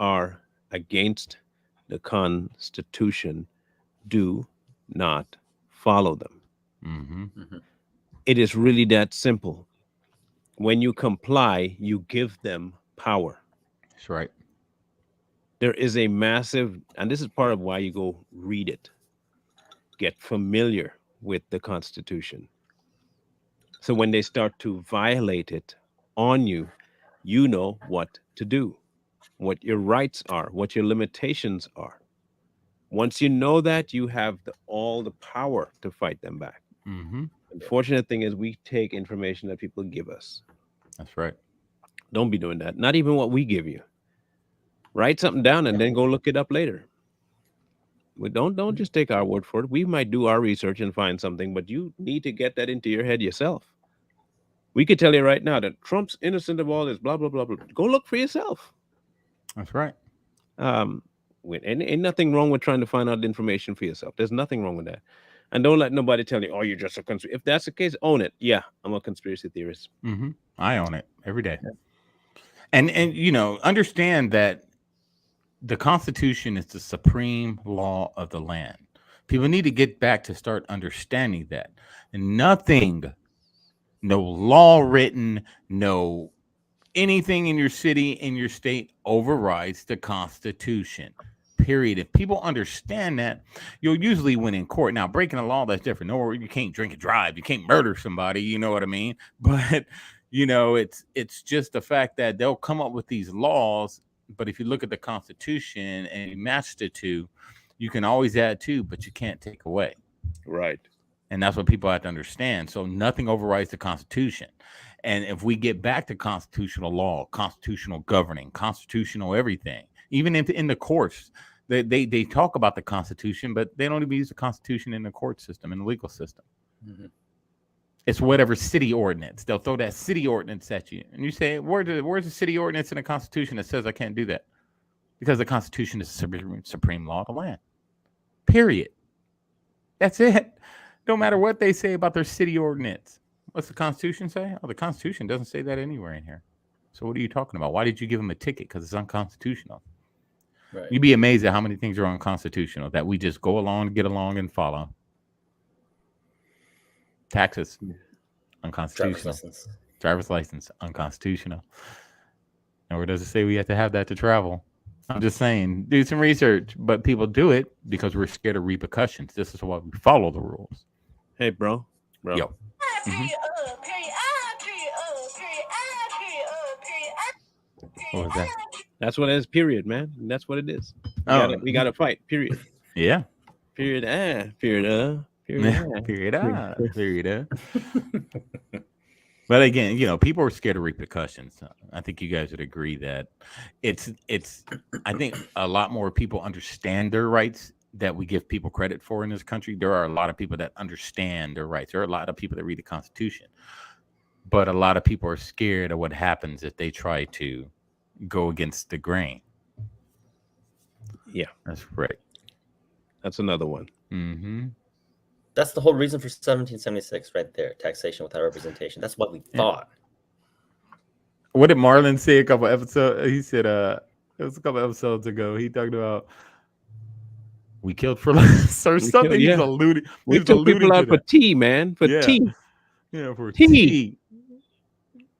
[SPEAKER 1] are against the Constitution, do not follow them.
[SPEAKER 2] Mm-hmm.
[SPEAKER 3] Mm-hmm.
[SPEAKER 1] It is really that simple. When you comply, you give them power.
[SPEAKER 2] That's right.
[SPEAKER 1] There is a massive, and this is part of why you go read it, get familiar with the Constitution. So when they start to violate it on you, you know what to do, what your rights are, what your limitations are. Once you know that, you have all the power to fight them back.
[SPEAKER 2] Mm-hmm.
[SPEAKER 1] Unfortunate thing is we take information that people give us.
[SPEAKER 2] That's right.
[SPEAKER 1] Don't be doing that. Not even what we give you. Write something down and then go look it up later. Don't just take our word for it. We might do our research and find something, but you need to get that into your head yourself. We could tell you right now that Trump's innocent of all this, blah blah blah blah. Go look for yourself.
[SPEAKER 2] That's right.
[SPEAKER 1] Ain't nothing wrong with trying to find out the information for yourself. There's nothing wrong with that. And don't let nobody tell you, oh, you're just a conspiracy. If that's the case, own it. Yeah, I'm a conspiracy theorist.
[SPEAKER 2] Mm-hmm. I own it every day. And you know, understand that the Constitution is the supreme law of the land. People need to get back to start understanding that. And nothing, no law written, no anything in your city, in your state overrides the Constitution. Period. If people understand that, you'll usually win in court. Now, breaking a law, that's different. No, you can't drink and drive. You can't murder somebody. You know what I mean? But, you know, it's just the fact that they'll come up with these laws. But if you look at the Constitution and you match the two, you can always add to, but you can't take away.
[SPEAKER 1] Right.
[SPEAKER 2] And that's what people have to understand. So nothing overrides the Constitution. And if we get back to constitutional law, constitutional governing, constitutional everything, even in the courts, they talk about the Constitution, but they don't even use the Constitution in the court system, in the legal system. Mm-hmm. It's whatever city ordinance. They'll throw that city ordinance at you. And you say, where's the city ordinance in the Constitution that says I can't do that? Because the Constitution is the supreme law of the land. Period. That's it. No matter what they say about their city ordinance. What's the Constitution say? Oh, the Constitution doesn't say that anywhere in here. So what are you talking about? Why did you give them a ticket? Because it's unconstitutional. Right. You'd be amazed at how many things are unconstitutional that we just go along, get along, and follow. Taxes, unconstitutional. Driver's license, unconstitutional. And where does it say we have to have that to travel? I'm just saying, do some research. But people do it because we're scared of repercussions. This is why we follow the rules.
[SPEAKER 1] Hey, bro.
[SPEAKER 2] Yo. Mm-hmm. What was that?
[SPEAKER 1] That's what it is, period, man. That's what it is. We gotta fight, period.
[SPEAKER 2] Yeah.
[SPEAKER 1] Period.
[SPEAKER 2] Period. But again, you know, people are scared of repercussions. I think you guys would agree that it's I think a lot more people understand their rights that we give people credit for in this country. There are a lot of people that understand their rights. There are a lot of people that read the Constitution. But a lot of people are scared of what happens if they try to go against the grain.
[SPEAKER 1] Yeah.
[SPEAKER 2] That's right.
[SPEAKER 1] That's another one.
[SPEAKER 2] Mm-hmm.
[SPEAKER 3] That's the whole reason for 1776 right there. Taxation without representation. That's what we thought.
[SPEAKER 2] What did Marlon say a couple episodes? He said, it was a couple episodes ago. He talked about we killed for less or something. He's alluding.
[SPEAKER 1] We took people out for tea, man. For tea.
[SPEAKER 2] Yeah, for
[SPEAKER 1] tea.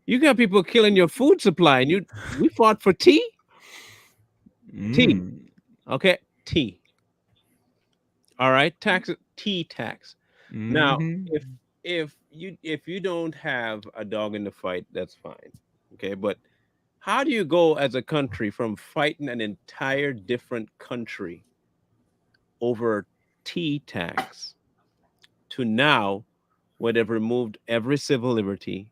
[SPEAKER 1] You got people killing your food supply, and we fought for tea. Tea. Okay, tea. All right, tea tax. Mm-hmm. Now, if you don't have a dog in the fight, that's fine. Okay, but how do you go as a country from fighting an entire different country over tea tax to now where they've removed every civil liberty?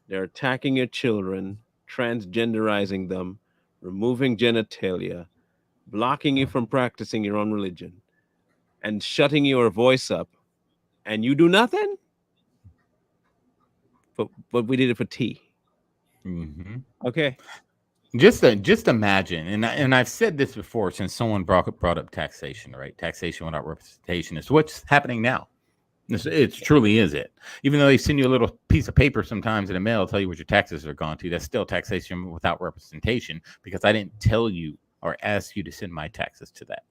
[SPEAKER 1] They're attacking your children, transgenderizing them, removing genitalia, blocking you from practicing your own religion, and shutting your voice up, and you do nothing? But we did it for tea.
[SPEAKER 2] Mm-hmm.
[SPEAKER 1] Okay.
[SPEAKER 2] Just imagine, and I've said this before since someone brought up taxation, right? Taxation without representation is what's happening now. It truly is it. Even though they send you a little piece of paper sometimes in the mail, tell you what your taxes are gone to, that's still taxation without representation because I didn't tell you or ask you to send my taxes to that.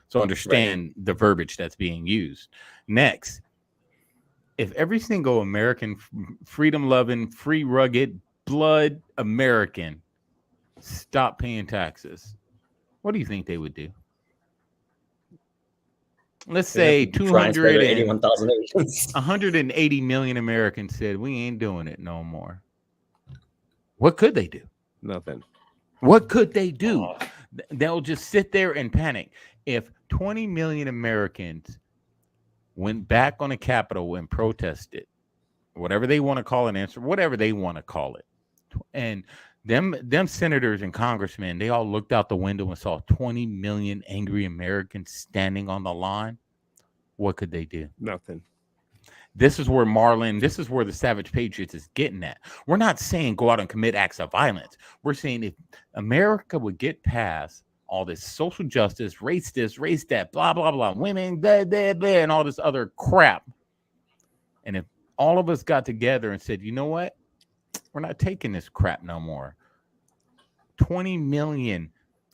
[SPEAKER 2] So understand the verbiage that's being used. Next, if every single American, freedom-loving, free, rugged, blood American stopped paying taxes, what do you think they would do? Let's say 180 million Americans said, we ain't doing it no more. What could they do?
[SPEAKER 1] Nothing.
[SPEAKER 2] What could they do? They'll just sit there and panic. If 20 million Americans went back on the Capitol and protested, whatever they want to call an answer, whatever they want to call it, and Them senators and congressmen, they all looked out the window and saw 20 million angry Americans standing on the line. What could they do?
[SPEAKER 1] Nothing.
[SPEAKER 2] This is where the Savage Patriots is getting at. We're not saying go out and commit acts of violence. We're saying if America would get past all this social justice, race this, race that, blah, blah, blah, women, blah, blah, blah, and all this other crap. And if all of us got together and said, you know what? We're not taking this crap no more. 20 million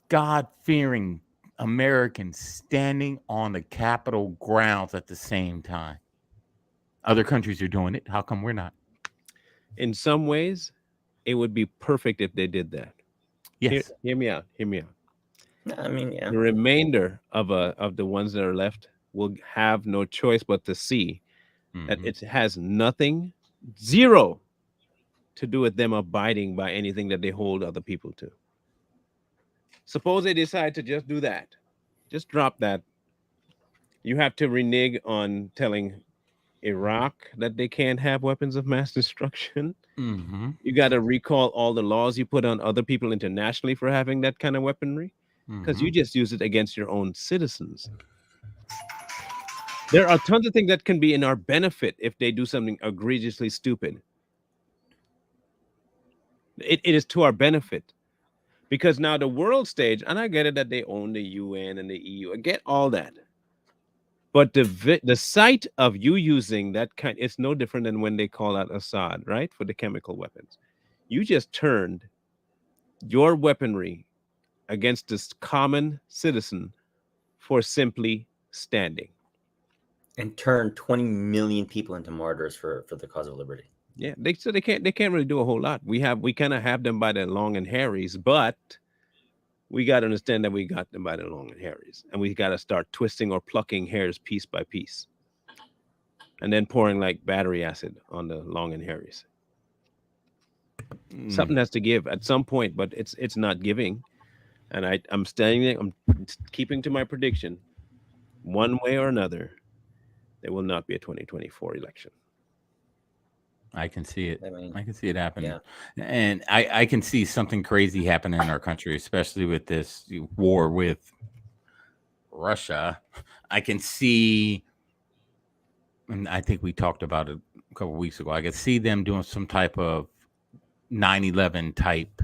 [SPEAKER 2] God-fearing Americans standing on the Capitol grounds at the same time. Other countries are doing it. How come we're not?
[SPEAKER 1] In some ways, it would be perfect if they did that.
[SPEAKER 2] Yes.
[SPEAKER 1] Hear me out. Hear me out.
[SPEAKER 3] I mean, yeah.
[SPEAKER 1] The remainder of the ones that are left will have no choice but to see that it has nothing, zero, to do with them abiding by anything that they hold other people to. Suppose they decide to just do that. Just drop that. You have to renege on telling Iraq that they can't have weapons of mass destruction. You got to recall all the laws you put on other people internationally for having that kind of weaponry, because you just use it against your own citizens. There are tons of things that can be in our benefit if they do something egregiously stupid. It is to our benefit, because now the world stage, and I get it that they own the UN and the EU, I get all that. But the sight of you using that kind, it's no different than when they call out Assad, right? For the chemical weapons. You just turned your weaponry against this common citizen for simply standing.
[SPEAKER 3] And turn 20 million people into martyrs for the cause of liberty.
[SPEAKER 1] Yeah, they can't really do a whole lot. We kind of have them by the long and hairies, but we got to understand that we got them by the long and hairies, and we got to start twisting or plucking hairs piece by piece, and then pouring like battery acid on the long and hairies. Something has to give at some point, but it's not giving, and I'm staying there. I'm keeping to my prediction. One way or another, there will not be a 2024 election.
[SPEAKER 2] I can see it.
[SPEAKER 3] I mean,
[SPEAKER 2] I can see it happening.
[SPEAKER 3] yeah.
[SPEAKER 2] And I can see something crazy happening in our country, especially with this war with Russia. I can see, and I think we talked about it a couple of weeks ago, I could see them doing some type of 9/11 type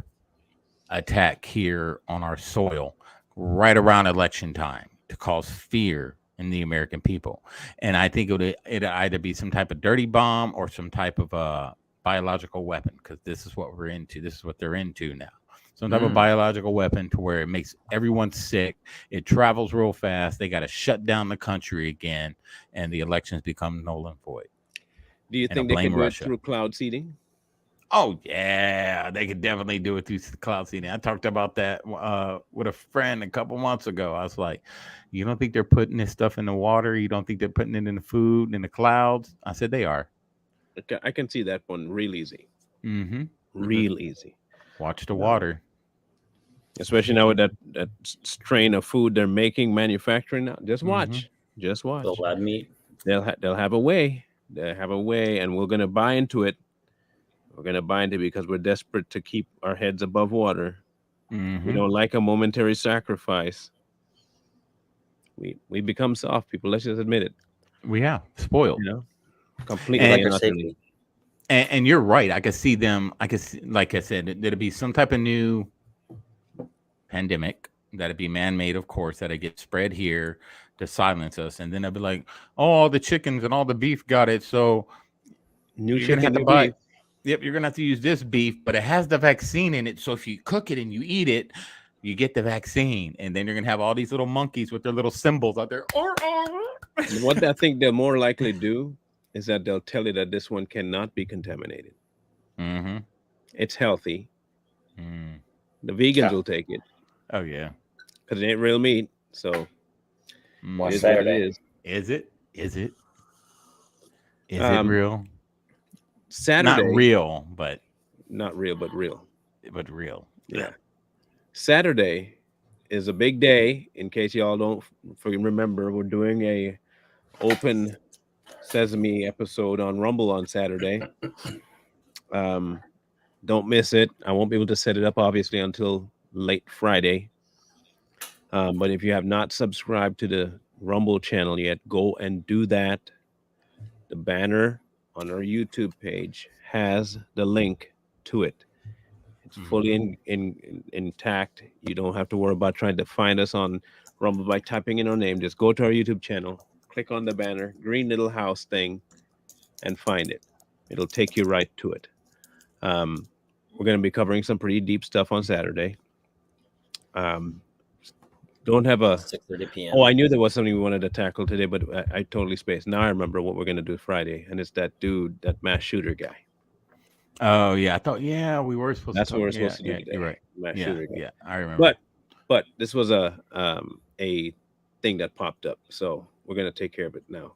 [SPEAKER 2] attack here on our soil right around election time to cause fear in the American people. And I think it'd either be some type of dirty bomb or some type of biological weapon, because this is what we're into. This is what they're into now. Some type of biological weapon to where it makes everyone sick. It travels real fast. They got to shut down the country again, and the elections become null and void.
[SPEAKER 1] Do you think they can do it through cloud seeding?
[SPEAKER 2] Oh, yeah, they could definitely do it through cloud seeding. I talked about that with a friend a couple months ago. I was like, you don't think they're putting this stuff in the water? You don't think they're putting it in the food, in the clouds? I said they are.
[SPEAKER 1] Okay, I can see that one real easy.
[SPEAKER 2] Real
[SPEAKER 1] easy.
[SPEAKER 2] Watch the water.
[SPEAKER 1] Especially now with that strain of food they're manufacturing now. Just watch. Just watch.
[SPEAKER 3] The lab meat.
[SPEAKER 1] They'll have a way. They'll have a way, and we're going to buy into it. We're going to bind it because we're desperate to keep our heads above water. We don't like a momentary sacrifice. We become soft people. Let's just admit it.
[SPEAKER 2] We have spoiled.
[SPEAKER 1] You know, completely.
[SPEAKER 2] And you're right. I could see them. Like I said, there'd be some type of new pandemic that'd be man-made, of course, that'd get spread here to silence us. And then they'd be like, oh, all the chickens and all the beef got it. So
[SPEAKER 1] you're going to have to buy beef.
[SPEAKER 2] Yep, you're going to have to use this beef, but it has the vaccine in it. So if you cook it and you eat it, you get the vaccine. And then you're going to have all these little monkeys with their little symbols out there.
[SPEAKER 1] What I think they'll more likely do is that they'll tell you that this one cannot be contaminated. It's healthy. The vegans will take it.
[SPEAKER 2] Oh, yeah.
[SPEAKER 1] Because it ain't real meat. So
[SPEAKER 3] Watch Saturday.
[SPEAKER 2] Is it real?
[SPEAKER 1] Saturday.
[SPEAKER 2] Not real, but
[SPEAKER 1] real.
[SPEAKER 2] But real.
[SPEAKER 1] Yeah. Saturday is a big day. In case y'all don't remember, we're doing a open sesame episode on Rumble on Saturday. Don't miss it. I won't be able to set it up obviously until late Friday. But if you have not subscribed to the Rumble channel yet, go and do that. The banner on our YouTube page has the link to it. It's fully intact. You don't have to worry about trying to find us on Rumble by typing in our name. Just go to our YouTube channel, click on the banner, green little house thing, and find it. It'll take you right to it. We're going to be covering some pretty deep stuff on Saturday. Don't have a
[SPEAKER 3] 6:30 p.m.
[SPEAKER 1] Oh, I knew there was something we wanted to tackle today, but I totally spaced. Now I remember what we're going to do Friday, and it's that dude, that mass shooter guy.
[SPEAKER 2] Oh yeah, I thought we were supposed.
[SPEAKER 1] That's
[SPEAKER 2] to
[SPEAKER 1] what we're
[SPEAKER 2] talk.
[SPEAKER 1] supposed to do
[SPEAKER 2] Yeah,
[SPEAKER 1] today.
[SPEAKER 2] you're right.
[SPEAKER 1] Mass
[SPEAKER 2] Yeah,
[SPEAKER 1] shooter guy.
[SPEAKER 2] yeah, I remember.
[SPEAKER 1] But this was a thing that popped up, so we're going to take care of it now.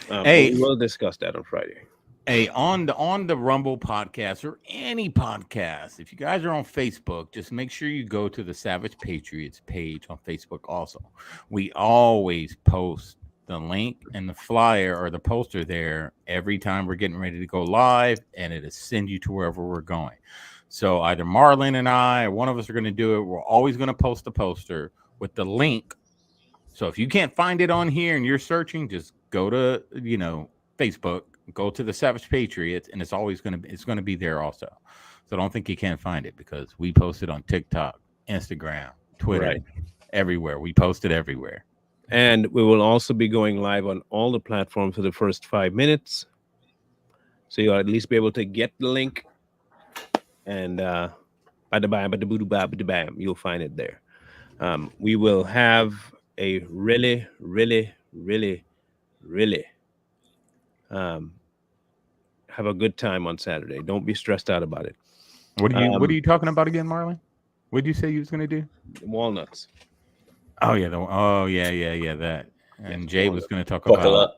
[SPEAKER 2] Hey,
[SPEAKER 1] we'll discuss that on Friday.
[SPEAKER 2] Hey, on the Rumble podcast or any podcast, if you guys are on Facebook, just make sure you go to the Savage Patriots page on Facebook also. We always post the link and the flyer or the poster there every time we're getting ready to go live, and it'll send you to wherever we're going. So either Marlon and I or one of us are going to do it. We're always going to post the poster with the link. So if you can't find it on here and you're searching, just go to, Facebook. Go to the Savage Patriots, and it's always going to be there also. So don't think you can't find it, because we post it on TikTok, Instagram, Twitter, everywhere. We post it everywhere.
[SPEAKER 1] And we will also be going live on all the platforms for the first 5 minutes, so you'll at least be able to get the link, and you'll find it there. We will have a really have a good time on Saturday. Don't be stressed out about it.
[SPEAKER 2] What are you talking about again, Marlon? What did you say you was going to do?
[SPEAKER 1] Walnuts.
[SPEAKER 2] Oh yeah, that. And Jay was going to talk
[SPEAKER 3] Buckle
[SPEAKER 2] about
[SPEAKER 3] up.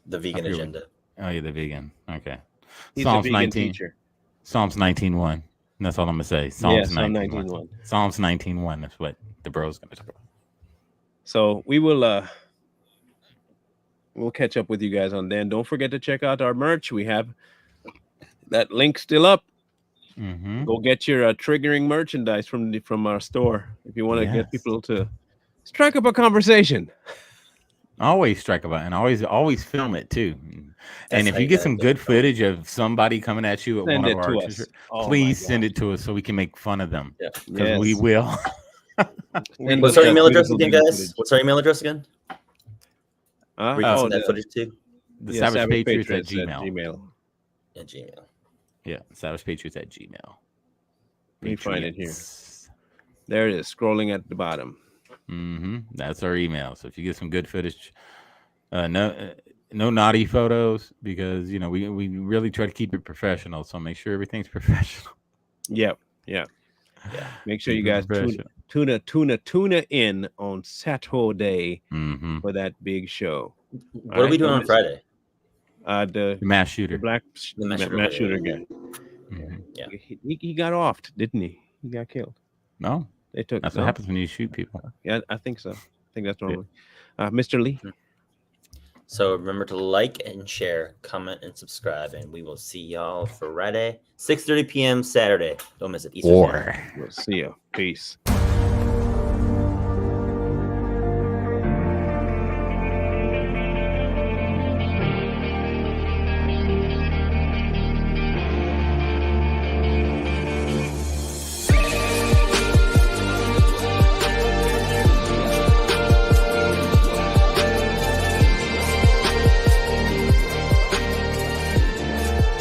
[SPEAKER 3] The vegan agenda.
[SPEAKER 2] Oh yeah, the vegan. Okay.
[SPEAKER 1] He's
[SPEAKER 2] Psalms
[SPEAKER 1] a vegan
[SPEAKER 2] 19.
[SPEAKER 1] teacher.
[SPEAKER 2] Psalms 19:1. That's all I'm gonna say.
[SPEAKER 1] Psalms
[SPEAKER 2] 19:1. Psalms 19:1. That's what the bro's gonna talk about.
[SPEAKER 1] So we will we'll catch up with you guys on then. Don't forget to check out our merch. We have that link still up.
[SPEAKER 2] Mm-hmm.
[SPEAKER 1] Go get your triggering merchandise from our store if you want to get people to strike up a conversation.
[SPEAKER 2] Always strike about, and always film it too. And if you get some good footage of somebody coming at you at one of our, please send it to us so we can make fun of them.
[SPEAKER 3] Yeah,
[SPEAKER 2] because we will.
[SPEAKER 3] What's our email address again, guys? What's our email address again? We can send that footage too.
[SPEAKER 2] The Savage Patriots at Gmail.
[SPEAKER 3] At Gmail.
[SPEAKER 2] Yeah, Savage Patriots at Gmail.
[SPEAKER 1] Let me find it here. There it is, scrolling at the bottom.
[SPEAKER 2] Mm-hmm. That's our email. So if you get some good footage, no naughty photos, because we really try to keep it professional. So make sure everything's professional.
[SPEAKER 1] Yeah. Make sure you guys tuna in on Saturday for that big show.
[SPEAKER 3] What are we doing on Friday?
[SPEAKER 2] The mass shooter,
[SPEAKER 1] the mass shooter guy.
[SPEAKER 2] Mm-hmm.
[SPEAKER 3] Yeah,
[SPEAKER 1] he got off, didn't he? He got killed.
[SPEAKER 2] No,
[SPEAKER 1] they took.
[SPEAKER 2] That's what happens when you shoot people.
[SPEAKER 1] Yeah, I think so. I think that's normal. Mr. Lee.
[SPEAKER 3] So remember to like and share, comment, and subscribe, and we will see y'all Friday, 6:30 p.m. Saturday. Don't miss it. Eastern.
[SPEAKER 1] We'll see you. Peace.